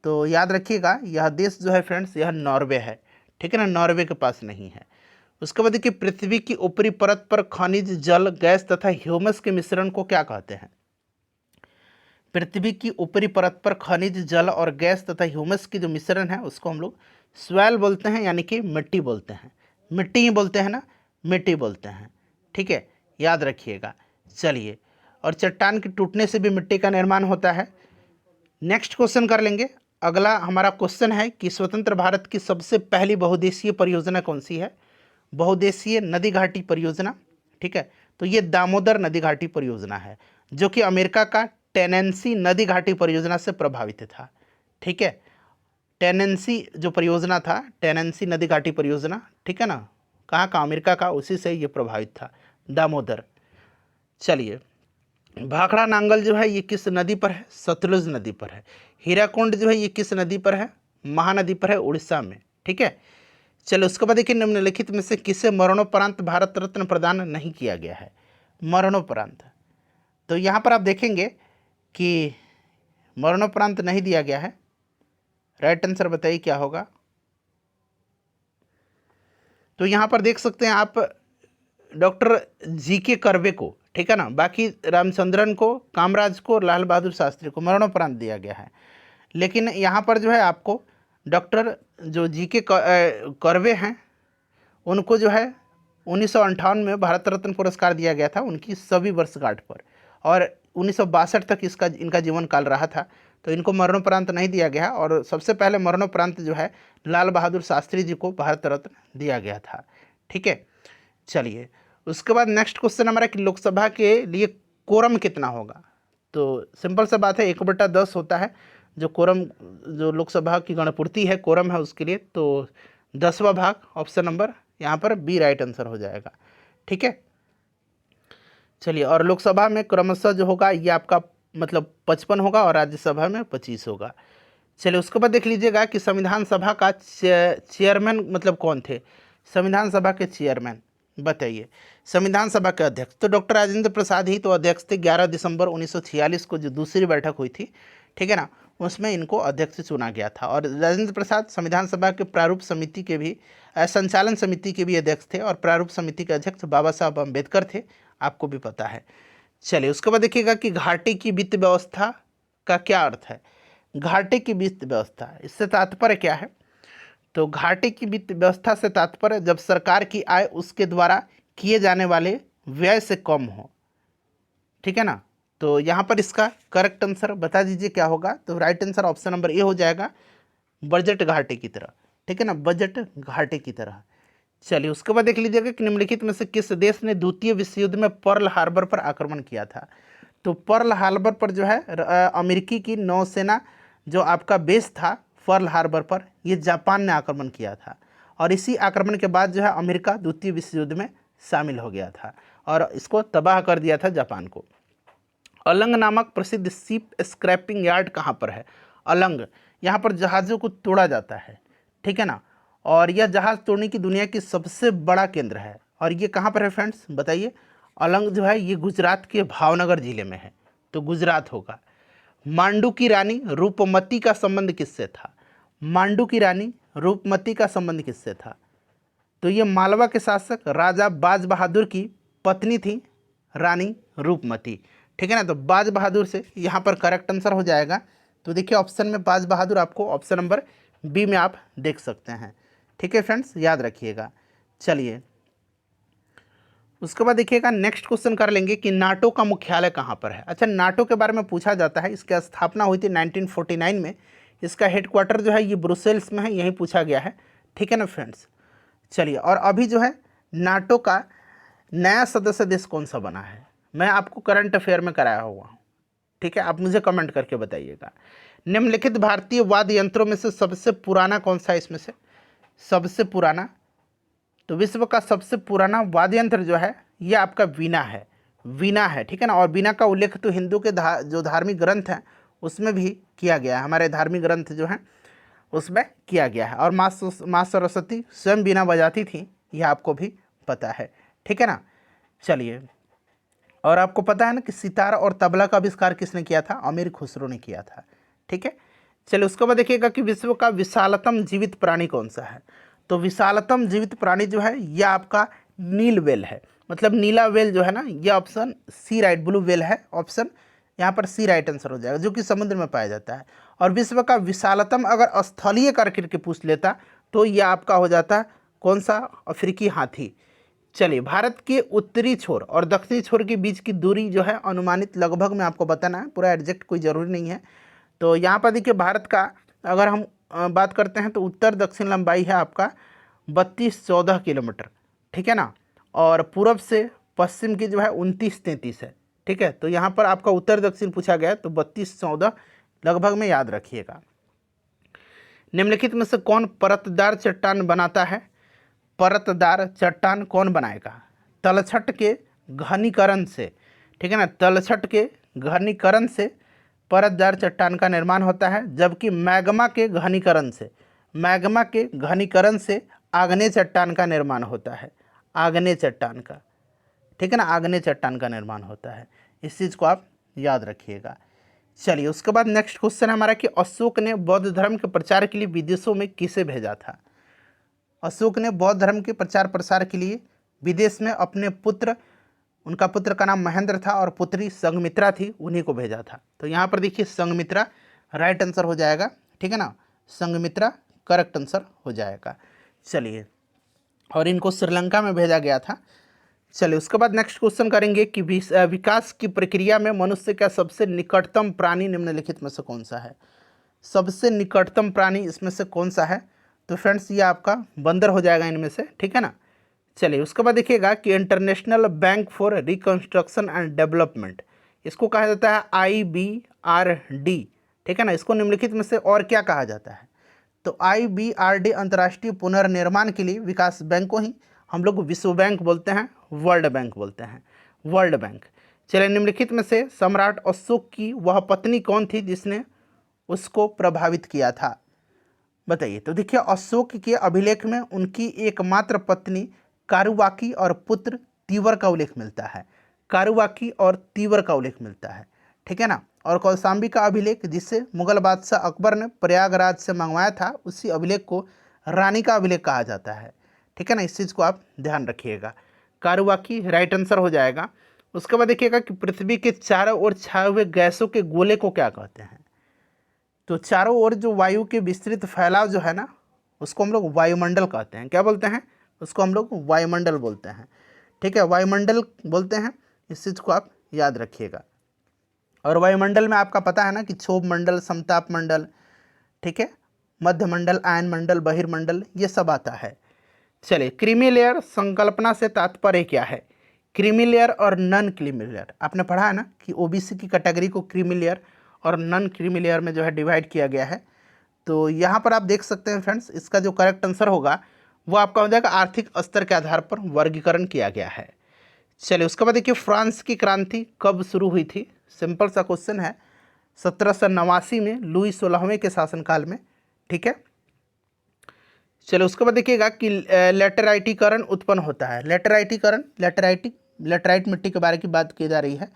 तो याद रखिएगा यह देश जो है फ्रेंड्स, यह नॉर्वे है, ठीक है ना, नॉर्वे के पास नहीं है। उसके बाद देखिए पृथ्वी की ऊपरी परत पर खनिज, जल, गैस तथा ह्यूमस के मिश्रण को क्या कहते हैं? पृथ्वी की ऊपरी परत पर खनिज, जल और गैस तथा ह्यूमस की जो मिश्रण है उसको हम लोग स्वैल बोलते हैं, यानी कि मिट्टी बोलते हैं। मिट्टी ही बोलते हैं ना, मिट्टी बोलते हैं। ठीक है, याद रखिएगा। चलिए, और चट्टान के टूटने से भी मिट्टी का निर्माण होता है। नेक्स्ट क्वेश्चन कर लेंगे। अगला हमारा क्वेश्चन है कि स्वतंत्र भारत की सबसे पहली बहुउद्देशीय परियोजना कौन सी है? बहुउद्देशीय नदी घाटी परियोजना। ठीक है, तो ये दामोदर नदी घाटी परियोजना है, जो कि अमेरिका का टेनेंसी नदी घाटी परियोजना से प्रभावित था। ठीक है, टेनेंसी जो परियोजना था, टेनेंसी नदी घाटी परियोजना, ठीक है ना, कहाँ का? अमेरिका का, उसी से ये प्रभावित था, दामोदर। चलिए, भाखड़ा नांगल जो है ये किस नदी पर है? सतलुज नदी पर है। हीराकुंड जो है ये किस नदी पर है? महानदी पर है, उड़ीसा में। ठीक है, चलो उसके बाद देखिए निम्नलिखित में से किसे मरणोपरांत भारत रत्न प्रदान नहीं किया गया है? मरणोपरांत, तो यहाँ पर आप देखेंगे कि मरणोपरांत नहीं दिया गया है। राइट आंसर बताइए क्या होगा? तो यहाँ पर देख सकते हैं आप डॉक्टर जी.के. कर्वे को, ठीक है ना, बाकी रामचंद्रन को, कामराज को, लाल बहादुर शास्त्री को मरणोपरांत दिया गया है। लेकिन यहाँ पर जो है आपको डॉक्टर जो जी.के. कर्वे हैं उनको जो है 1958 में भारत रत्न पुरस्कार दिया गया था उनकी सभी वर्षगांठ पर, और 1962 तक इनका जीवन काल रहा था, तो इनको मरणोपरांत नहीं दिया गया। और सबसे पहले मरणोपरांत जो है लाल बहादुर शास्त्री जी को भारत रत्न दिया गया था। ठीक है, चलिए उसके बाद नेक्स्ट क्वेश्चन हमारा कि लोकसभा के लिए कोरम कितना होगा? तो सिंपल सा बात है, 1/10 होता है जो कोरम, जो लोकसभा की गणपूर्ति है, कोरम है उसके लिए, तो 10वां भाग, ऑप्शन नंबर यहाँ पर बी राइट आंसर हो जाएगा। ठीक है, चलिए, और लोकसभा में क्रमशः जो होगा ये आपका मतलब 55 होगा और राज्यसभा में 25 होगा। चलिए उसके बाद देख लीजिएगा कि संविधान सभा का चेयरमैन मतलब कौन थे? संविधान सभा के चेयरमैन बताइए। संविधान सभा के अध्यक्ष तो डॉक्टर राजेंद्र प्रसाद ही तो अध्यक्ष थे। 11 दिसंबर 1946 को जो दूसरी बैठक हुई थी, ठीक है ना, उसमें इनको अध्यक्ष चुना गया था। और राजेंद्र प्रसाद संविधान सभा के प्रारूप समिति के भी संचालन समिति के भी अध्यक्ष थे, और प्रारूप समिति के अध्यक्ष बाबा साहब अम्बेडकर थे, आपको भी पता है। चलिए उसके बाद देखिएगा कि घाटे की वित्त व्यवस्था का क्या अर्थ है? घाटे की वित्त व्यवस्था, इससे तात्पर्य क्या है? तो घाटे की वित्त व्यवस्था से तात्पर्य जब सरकार की आय उसके द्वारा किए जाने वाले व्यय से कम हो। ठीक है ना, तो यहाँ पर इसका करेक्ट आंसर बता दीजिए क्या होगा? तो right answer option number A हो जाएगा, बजट घाटे की तरह। ठीक है ना, बजट घाटे की तरह। चलिए उसके बाद देख लीजिएगा कि निम्नलिखित में से किस देश ने द्वितीय विश्व युद्ध में पर्ल हार्बर पर आक्रमण किया था? तो पर्ल हार्बर पर जो है अमेरिकी की नौसेना जो आपका बेस था पर्ल हार्बर पर, ये जापान ने आक्रमण किया था, और इसी आक्रमण के बाद जो है अमेरिका द्वितीय विश्व युद्ध में शामिल हो गया था और इसको तबाह कर दिया था जापान को। अलंग नामक प्रसिद्ध शिप स्क्रैपिंग यार्ड कहाँ पर है? अलंग, यहाँ पर जहाज़ों को तोड़ा जाता है, ठीक है ना, और यह जहाज़ तोड़ने की दुनिया की सबसे बड़ा केंद्र है। और ये कहाँ पर है फ्रेंड्स बताइए? अलंग जो है ये गुजरात के भावनगर जिले में है, तो गुजरात होगा। मांडू की रानी रूपमती का संबंध किससे था? मांडू की रानी रूपमती का संबंध किससे था? तो ये मालवा के शासक राजा बाज बहादुर की पत्नी थी, रानी रूपमती। ठीक है ना, तो बाज बहादुर से यहाँ पर करेक्ट आंसर हो जाएगा। तो देखिए ऑप्शन में बाज बहादुर आपको ऑप्शन नंबर बी में आप देख सकते हैं। ठीक है फ्रेंड्स, याद रखिएगा। चलिए उसके बाद देखिएगा नेक्स्ट क्वेश्चन कर लेंगे कि नाटो का मुख्यालय कहाँ पर है? अच्छा, नाटो के बारे में पूछा जाता है। इसकी स्थापना हुई थी 1949 में। इसका हेडक्वार्टर जो है ये ब्रुसेल्स में है, यहीं पूछा गया है। ठीक है ना फ्रेंड्स, चलिए, और अभी जो है नाटो का नया सदस्य देश कौन सा बना है? मैं आपको करंट अफेयर में कराया हुआ हूँ। ठीक है, आप मुझे कमेंट करके बताइएगा। निम्नलिखित भारतीय वाद्य यंत्रों में से सबसे पुराना कौन सा है? इसमें से सबसे पुराना, तो विश्व का सबसे पुराना वाद्य यंत्र जो है ये आपका वीणा है। वीणा है, ठीक है ना, और वीणा का उल्लेख तो हिंदू के जो धार्मिक ग्रंथ हैं उसमें भी किया गया है। हमारे धार्मिक ग्रंथ जो हैं उसमें किया गया है। और माँ सरस्वती स्वयं वीणा बजाती थी, यह आपको भी पता है। ठीक है ना, चलिए, और आपको पता है ना कि सितार और तबला का आविष्कार किसने किया था? अमीर खुसरो ने किया था। ठीक है, चलिए उसके बाद देखिएगा कि विश्व का विशालतम जीवित प्राणी कौन सा है? तो विशालतम जीवित प्राणी जो है यह आपका नील व्हेल है, मतलब नीला व्हेल जो है ना, यह option C right, blue whale है ऑप्शन यहाँ पर सी राइट आंसर हो जाएगा, जो कि समुद्र में पाया जाता है। और विश्व का विशालतम अगर स्थलीय करके पूछ लेता तो यह आपका हो जाता कौन सा, अफ्रीकी हाथी। चलिए, भारत के उत्तरी छोर और दक्षिणी छोर के बीच की दूरी जो है अनुमानित लगभग में आपको बताना है, पूरा एग्जैक्ट कोई ज़रूरी नहीं है। तो यहाँ पर देखिए भारत का अगर हम बात करते हैं तो उत्तर दक्षिण लंबाई है आपका 32-14 किलोमीटर, ठीक है ना, और पूरब से पश्चिम की जो है 29-33 है, ठीक है। तो यहाँ पर आपका उत्तर दक्षिण पूछा गया है तो 32-14 लगभग में याद रखिएगा। निम्नलिखित में से कौन परतदार चट्टान बनाता है? परतदार चट्टान कौन बनाएगा? तलछट के घनीकरण से, ठीक है ना, तलछट के घनीकरण से परतदार चट्टान का निर्माण होता है, जबकि मैग्मा के घनीकरण से, मैग्मा के घनीकरण से आग्नेय चट्टान का निर्माण होता है, आग्नेय चट्टान का, ठीक है ना, आग्नेय चट्टान का निर्माण होता है। इस चीज़ को आप याद रखिएगा। चलिए, उसके बाद नेक्स्ट क्वेश्चन है हमारा कि अशोक ने बौद्ध धर्म के प्रचार के लिए विदेशों में किसे भेजा था? अशोक ने बौद्ध धर्म के प्रचार प्रसार के लिए विदेश में अपने पुत्र, उनका पुत्र का नाम महेंद्र था और पुत्री संघमित्रा थी, उन्हीं को भेजा था। तो यहाँ पर देखिए संघमित्रा राइट आंसर हो जाएगा, ठीक है ना, संघमित्रा करेक्ट आंसर हो जाएगा। चलिए, और इनको श्रीलंका में भेजा गया था। चलिए, उसके बाद नेक्स्ट क्वेश्चन करेंगे कि विकास की प्रक्रिया में मनुष्य का सबसे निकटतम प्राणी निम्नलिखित में से कौन सा है? सबसे निकटतम प्राणी इसमें से कौन सा है? तो फ्रेंड्स ये आपका बंदर हो जाएगा इनमें से, ठीक है ना। चलिए, उसके बाद देखिएगा कि international bank for reconstruction and development, इसको कहा जाता है IBRD, ठीक है ना। इसको निम्नलिखित में से और क्या कहा जाता है? तो IBRD अंतर्राष्ट्रीय पुनर्निर्माण के लिए विकास बैंक को ही हम लोग विश्व बैंक बोलते हैं, वर्ल्ड बैंक बोलते हैं, वर्ल्ड बैंक। चलिए, निम्नलिखित में से सम्राट अशोक की वह पत्नी कौन थी जिसने उसको प्रभावित किया था? बताइए। तो देखिए, अशोक के अभिलेख में उनकी एकमात्र पत्नी कारुवाकी और पुत्र तीवर का उल्लेख मिलता है, कारुवाकी और तीवर का उल्लेख मिलता है, ठीक है ना। और कौशाम्बी का अभिलेख जिसे मुगल बादशाह अकबर ने प्रयागराज से मंगवाया था, उसी अभिलेख को रानी का अभिलेख कहा जाता है, ठीक है ना। इस चीज़ को आप ध्यान रखिएगा, कारुवाकी राइट आंसर हो जाएगा। उसके बाद देखिएगा कि पृथ्वी के चारों ओर छाए हुए गैसों के गोले को क्या कहते हैं? तो चारों ओर जो वायु के विस्तृत फैलाव जो है ना, उसको हम लोग वायुमंडल कहते हैं। क्या बोलते हैं? उसको हम लोग वायुमंडल बोलते हैं, ठीक है, वायुमंडल बोलते हैं। इस चीज़ को आप याद रखिएगा। और वायुमंडल में आपका पता है ना कि क्षोभ मंडल, समताप मंडल, ठीक है, मध्य मंडल, आयन मंडल, बहिर्मंडल, ये सब आता है। चलिए, क्रीमी लेयर संकल्पना से तात्पर्य क्या है? क्रीमी लेयर और नॉन क्रीमी लेयर, आपने पढ़ा है ना कि OBC की कैटेगरी को क्रीमी लेयर और नॉन क्रीमी लेयर में जो है डिवाइड किया गया है। तो यहाँ पर आप देख सकते हैं फ्रेंड्स, इसका जो करेक्ट आंसर होगा वो आपका हो जाएगा आर्थिक स्तर के आधार पर वर्गीकरण किया गया है। चलिए, उसके बाद देखिए फ्रांस की क्रांति कब शुरू हुई थी? सिंपल सा क्वेश्चन है, 1789 में लुई 16वें के शासनकाल में, ठीक है। चलो, उसके बाद देखिएगा कि लेटराइटीकरण उत्पन्न होता है। लेटराइटीकरण, लेटराइट मिट्टी के बारे की बात की जा रही है।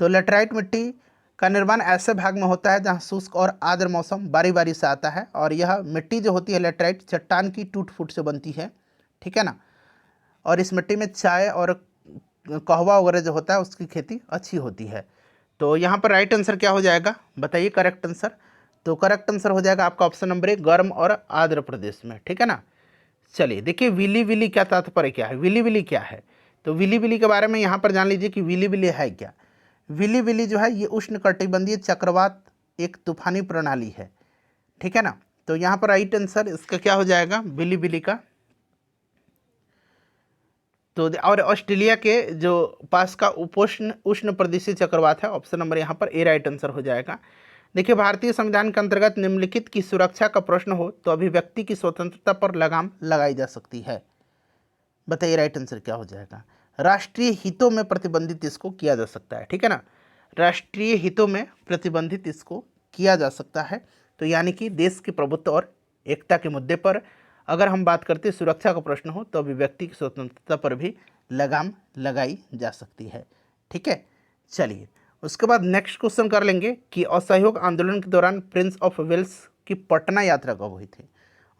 तो लेटराइट मिट्टी का निर्माण ऐसे भाग में होता है जहाँ शुष्क और आर्द्र मौसम बारी बारी से आता है, और यह मिट्टी जो होती है लेटराइट चट्टान की टूट फूट से बनती है, ठीक है ना। और इस मिट्टी में चाय और कहवा वगैरह जो होता है उसकी खेती अच्छी होती है। तो यहाँ पर राइट आंसर क्या हो जाएगा? बताइए करेक्ट आंसर। तो करेक्ट आंसर हो जाएगा आपका ऑप्शन नंबर 1, गर्म और आर्द्र प्रदेश में, ठीक है ना। चलिए, देखिए विली विली क्या तात्पर्य क्या है? विली विली क्या है? तो विली विली के बारे में यहाँ पर जान लीजिए कि विली विली है क्या। विली विली जो है ये उष्णकटिबंधीय चक्रवात एक तूफानी प्रणाली है, ठीक है ना। तो यहाँ पर राइट आंसर इसका क्या हो जाएगा? विली विली का। तो और ऑस्ट्रेलिया के जो पास का उपोष्ण उष्ण प्रदेशीय चक्रवात है, ऑप्शन नंबर यहाँ पर ए राइट आंसर हो जाएगा। देखिए, भारतीय संविधान के अंतर्गत निम्नलिखित की सुरक्षा का प्रश्न हो तो अभिव्यक्ति की स्वतंत्रता पर लगाम लगाई जा सकती है। बताइए राइट आंसर क्या हो जाएगा? राष्ट्रीय हितों में प्रतिबंधित इसको किया जा सकता है, ठीक है ना। राष्ट्रीय हितों में प्रतिबंधित इसको किया जा सकता है। तो यानी कि देश के प्रभुत्व और एकता के मुद्दे पर अगर हम बात करते हैं, सुरक्षा का प्रश्न हो तो अभिव्यक्ति की स्वतंत्रता पर भी लगाम लगाई जा सकती है, ठीक है। चलिए, उसके बाद नेक्स्ट क्वेश्चन कर लेंगे कि असहयोग आंदोलन के दौरान प्रिंस ऑफ वेल्स की पटना यात्रा कब हुई थी?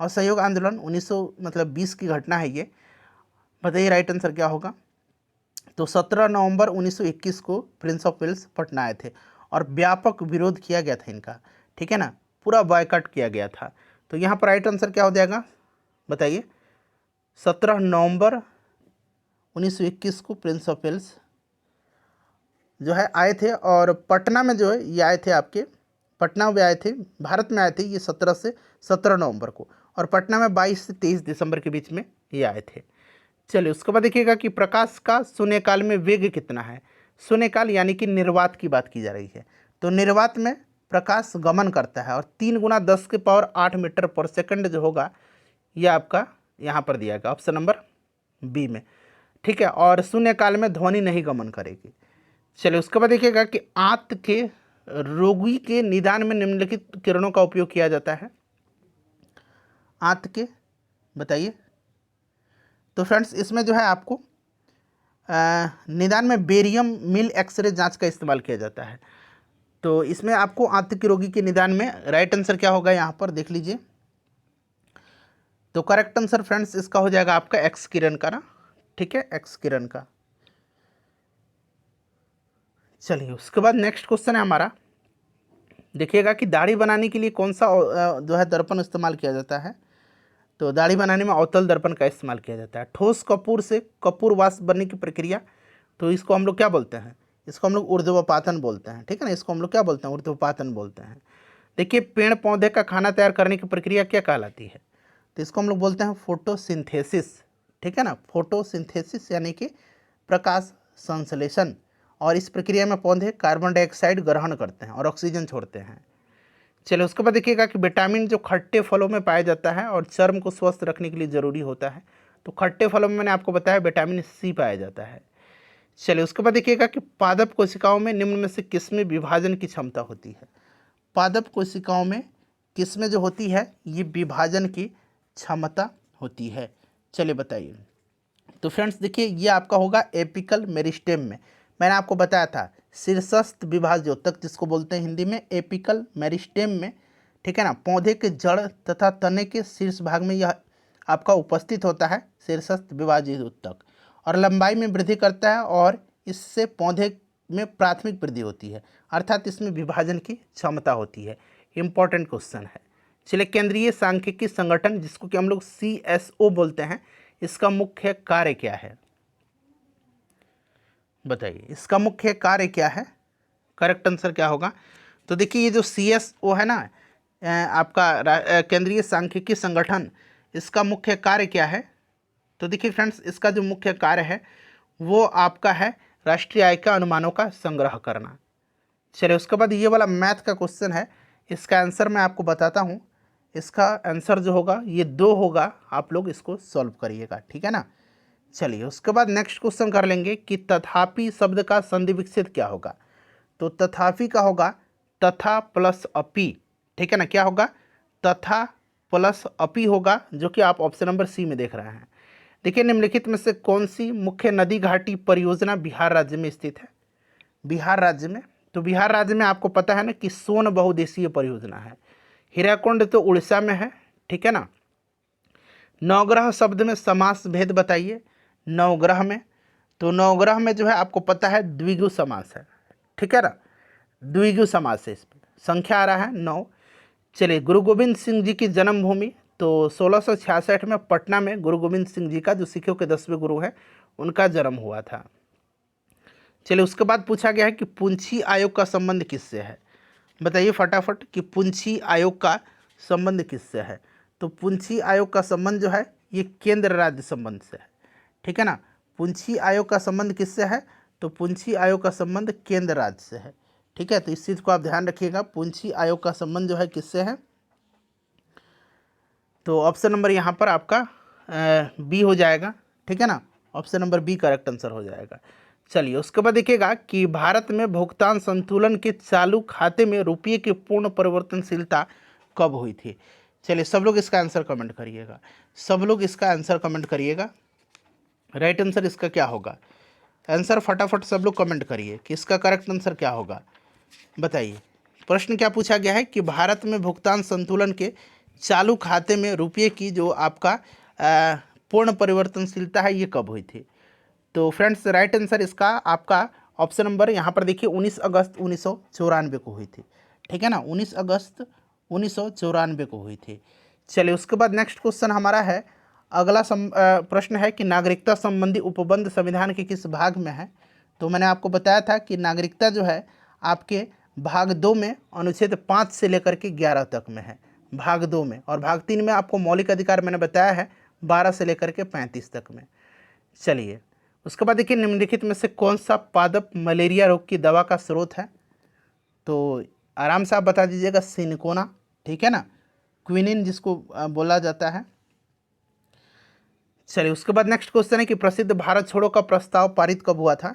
असहयोग आंदोलन 1920 की घटना है ये। बताइए राइट आंसर क्या होगा। तो 17 नवंबर 1921 को प्रिंस ऑफ वेल्स पटना आए थे और व्यापक विरोध किया गया था इनका, ठीक है ना, पूरा बॉयकॉट किया गया था। तो यहाँ पर राइट आंसर क्या हो जाएगा बताइए। 17 नवंबर 1921 को प्रिंस ऑफ वेल्स जो है आए थे और पटना में जो है ये आए थे, आपके पटना में आए थे, भारत में आए थे ये 17 से 17 नवंबर को, और पटना में 22 से 23 दिसंबर के बीच में ये आए थे। चलिए उसके बाद देखिएगा कि प्रकाश का शून्यकाल में वेग कितना है। शून्यकाल यानी कि निर्वात की बात की जा रही है। तो निर्वात में प्रकाश गमन करता है और 3 गुना 10 के पावर 8 मीटर पर सेकंड जो होगा ये आपका यहाँ पर दिया गया ऑप्शन नंबर बी में, ठीक है। और शून्यकाल में ध्वनि नहीं गमन करेगी। चलिए उसके बाद देखिएगा कि आंत के रोगी के निदान में निम्नलिखित किरणों का उपयोग किया जाता है। आंत के बताइए। तो फ्रेंड्स इसमें जो है आपको निदान में बेरियम मिल एक्सरे जांच का इस्तेमाल किया जाता है। तो इसमें आपको आंत के रोगी के निदान में राइट आंसर क्या होगा यहाँ पर देख लीजिए। तो करेक्ट आंसर फ्रेंड्स इसका हो जाएगा आपका एक्स किरण का ना, ठीक है, एक्स किरण का। चलिए उसके बाद नेक्स्ट क्वेश्चन है हमारा, देखिएगा कि दाढ़ी बनाने के लिए कौन सा जो है दर्पण इस्तेमाल किया जाता है। तो दाढ़ी बनाने में अवतल दर्पण का इस्तेमाल किया जाता है। ठोस कपूर से कपूर वाष्प बनने की प्रक्रिया, तो इसको हम लोग क्या बोलते हैं, इसको हम लोग ऊर्ध्वपातन बोलते हैं, ठीक है ना, इसको हम लोग क्या बोलते हैं, ऊर्ध्वपातन बोलते हैं। देखिए पेड़ पौधे का खाना तैयार करने की प्रक्रिया क्या कहलाती है, तो इसको हम लोग बोलते हैं फोटोसिंथेसिस, ठीक है ना, फोटोसिंथेसिस यानी कि प्रकाश संश्लेषण। और इस प्रक्रिया में पौधे कार्बन डाइऑक्साइड ग्रहण करते हैं और ऑक्सीजन छोड़ते हैं। चलिए उसके बाद देखिएगा कि विटामिन जो खट्टे फलों में पाया जाता है और चर्म को स्वस्थ रखने के लिए ज़रूरी होता है। तो खट्टे फलों में मैंने आपको बताया विटामिन सी पाया जाता है। चलिए उसके बाद देखिएगा कि पादप कोशिकाओं में निम्न में से किसमें विभाजन की क्षमता होती है। पादप कोशिकाओं में किसमें जो होती है ये विभाजन की क्षमता होती है। चलिए बताइए। तो फ्रेंड्स देखिए ये आपका होगा एपिकल मेरिस्टेम में। मैंने आपको बताया था शीर्षस्थ विभाज्योतक जिसको बोलते हैं हिंदी में एपिकल मेरिस्टेम में, ठीक है ना, पौधे के जड़ तथा तने के शीर्ष भाग में यह आपका उपस्थित होता है शीर्षस्थ विभाज्योतक, और लंबाई में वृद्धि करता है और इससे पौधे में प्राथमिक वृद्धि होती है, अर्थात इसमें विभाजन की क्षमता होती है। इंपॉर्टेंट क्वेश्चन है। चलिए केंद्रीय सांख्यिकी संगठन जिसको कि हम लोग CSO बोलते हैं, इसका मुख्य कार्य क्या है बताइए, इसका मुख्य कार्य क्या है, करेक्ट आंसर क्या होगा। तो देखिए ये जो CSO है ना आपका केंद्रीय सांख्यिकी संगठन, इसका मुख्य कार्य क्या है। तो देखिए फ्रेंड्स इसका जो मुख्य कार्य है वो आपका है राष्ट्रीय आय का अनुमानों का संग्रह करना। चलिए उसके बाद ये वाला मैथ का क्वेश्चन है, इसका आंसर मैं आपको बताता हूँ। इसका आंसर जो होगा ये 2 होगा, आप लोग इसको सॉल्व करिएगा, ठीक है ना। चलिए उसके बाद नेक्स्ट क्वेश्चन कर लेंगे कि तथापि शब्द का संधि विच्छेद क्या होगा। तो तथापि का होगा तथा प्लस अपि, ठीक है ना, क्या होगा तथा प्लस अपि होगा, जो कि आप ऑप्शन नंबर सी में देख रहे हैं। देखिए निम्नलिखित में से कौन सी मुख्य नदी घाटी परियोजना बिहार राज्य में स्थित है। बिहार राज्य में, तो बिहार राज्य में आपको पता है ना कि सोन बहुउद्देशीय परियोजना है। हीराकुंड तो उड़ीसा में है, ठीक है ना। नवग्रह शब्द में समास भेद बताइए। नवग्रह में, तो नवग्रह में जो है आपको पता है द्विगु समास है, ठीक है ना, द्विगु समास है, इसमें संख्या आ रहा है 9। चलिए गुरु गोविंद सिंह जी की जन्मभूमि, तो 1666 में पटना में गुरु गोविंद सिंह जी का जो सिखों के 10वें गुरु है उनका जन्म हुआ था। चलिए उसके बाद पूछा गया है कि पुंछी आयोग का संबंध किससे है। बताइए फटाफट कि पुंछी आयोग का संबंध किससे है। तो पुंछी आयोग का संबंध जो है ये केंद्र राज्य संबंध से है, ठीक है ना। पुंछी आयोग का संबंध किससे है, तो पुंछी आयोग का संबंध केंद्र राज्य से है, ठीक है। तो इस चीज़ को आप ध्यान रखिएगा, पुंछी आयोग का संबंध जो है किससे है। तो ऑप्शन नंबर यहाँ पर आपका बी हो जाएगा, ठीक है ना, option number B correct answer हो जाएगा। चलिए उसके बाद देखिएगा कि भारत में भुगतान संतुलन के चालू खाते में रुपये की पूर्ण परिवर्तनशीलता कब हुई थी। चलिए सब लोग इसका आंसर कमेंट करिएगा, सब लोग इसका आंसर कमेंट करिएगा। राइट आंसर इसका क्या होगा, आंसर फटाफट सब लोग कमेंट करिए कि इसका करेक्ट आंसर क्या होगा। बताइए प्रश्न क्या पूछा गया है कि भारत में भुगतान संतुलन के चालू खाते में रुपये की जो आपका पूर्ण परिवर्तनशीलता है ये कब हुई थी? तो फ्रेंड्स राइट आंसर इसका आपका ऑप्शन नंबर यहाँ पर देखिए 19 अगस्त 1994 को हुई थी। ठीक है ना, 19 अगस्त 1994 को हुई थी। चलिए उसके बाद नेक्स्ट क्वेश्चन हमारा है, अगला प्रश्न है कि नागरिकता संबंधी उपबंध संविधान के किस भाग में है? तो मैंने आपको बताया था कि नागरिकता जो है आपके भाग 2 में अनुच्छेद 5 से लेकर के 11 तक में है, भाग 2 में, और भाग 3 में आपको मौलिक अधिकार मैंने बताया है 12 से लेकर के 35 तक में। चलिए उसके बाद देखिए निम्नलिखित में से कौन सा पादप मलेरिया रोग की दवा का स्रोत है? तो आराम से आप बता दीजिएगा, सिनकोना, ठीक है ना, क्विनिन जिसको बोला जाता है। चलिए उसके बाद नेक्स्ट क्वेश्चन है कि प्रसिद्ध भारत छोड़ो का प्रस्ताव पारित कब हुआ था?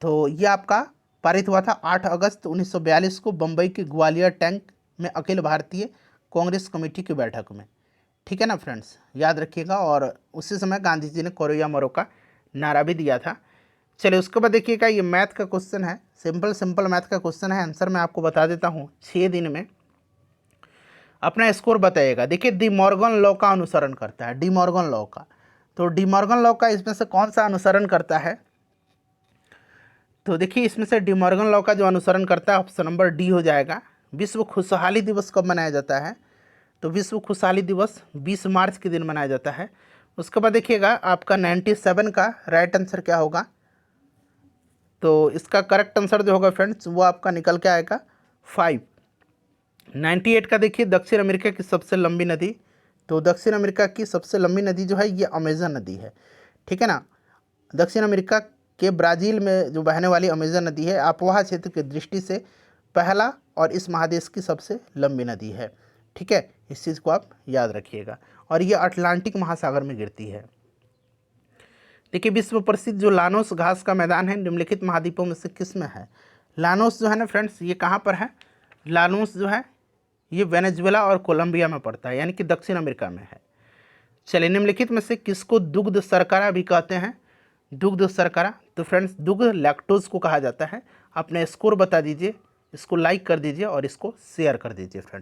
तो ये आपका पारित हुआ था 8 अगस्त 1942 को बम्बई के ग्वालियर टैंक में अखिल भारतीय कांग्रेस कमेटी की बैठक में। ठीक है ना फ्रेंड्स, याद रखिएगा। और उसी समय गांधी जी ने कोरोया मरो का नारा भी दिया था। चलिए उसके बाद देखिएगा, ये मैथ का क्वेश्चन है, सिंपल मैथ का क्वेश्चन है। आंसर मैं आपको बता देता हूँ, 6 दिन में अपना स्कोर बताइएगा। देखिए डी मॉर्गन लॉ का अनुसरण करता है, डी मॉर्गन लॉ का। तो डी मॉर्गन लॉ का इसमें से कौन सा अनुसरण करता है? तो देखिए इसमें से डी मॉर्गन लॉ का जो अनुसरण करता है ऑप्शन नंबर डी हो जाएगा। विश्व खुशहाली दिवस कब मनाया जाता है? तो विश्व खुशहाली दिवस 20 मार्च के दिन मनाया जाता है। उसके बाद देखिएगा आपका 97 का राइट आंसर क्या होगा? तो इसका करेक्ट आंसर जो होगा फ्रेंड्स वो आपका निकल के आएगा 5। 98 का देखिए दक्षिण अमेरिका की सबसे लंबी नदी। तो दक्षिण अमेरिका की सबसे लंबी नदी जो है ये अमेजन नदी है। ठीक है ना, दक्षिण अमेरिका के ब्राज़ील में जो बहने वाली अमेजन नदी है अपोहा क्षेत्र की दृष्टि से पहला और इस महादेश की सबसे लंबी नदी है। ठीक है, इस चीज़ को आप याद रखिएगा। और ये अटलांटिक महासागर में गिरती है। देखिए विश्व प्रसिद्ध जो लानोस घास का मैदान है निम्नलिखित महाद्वीपों में से किस में है? लानोस जो है ना फ्रेंड्स ये कहाँ पर है? लानोस जो है ये वेनेजुएला और कोलंबिया में पड़ता है, यानी कि दक्षिण अमेरिका में है। चलिए निम्नलिखित में से किसको दुग्ध शर्करा भी कहते हैं? दुग्ध शर्करा, तो फ्रेंड्स दुग्ध लैक्टोज को कहा जाता है। अपने स्कोर बता दीजिए, इसको लाइक कर दीजिए और इसको शेयर कर दीजिए फ्रेंड्स।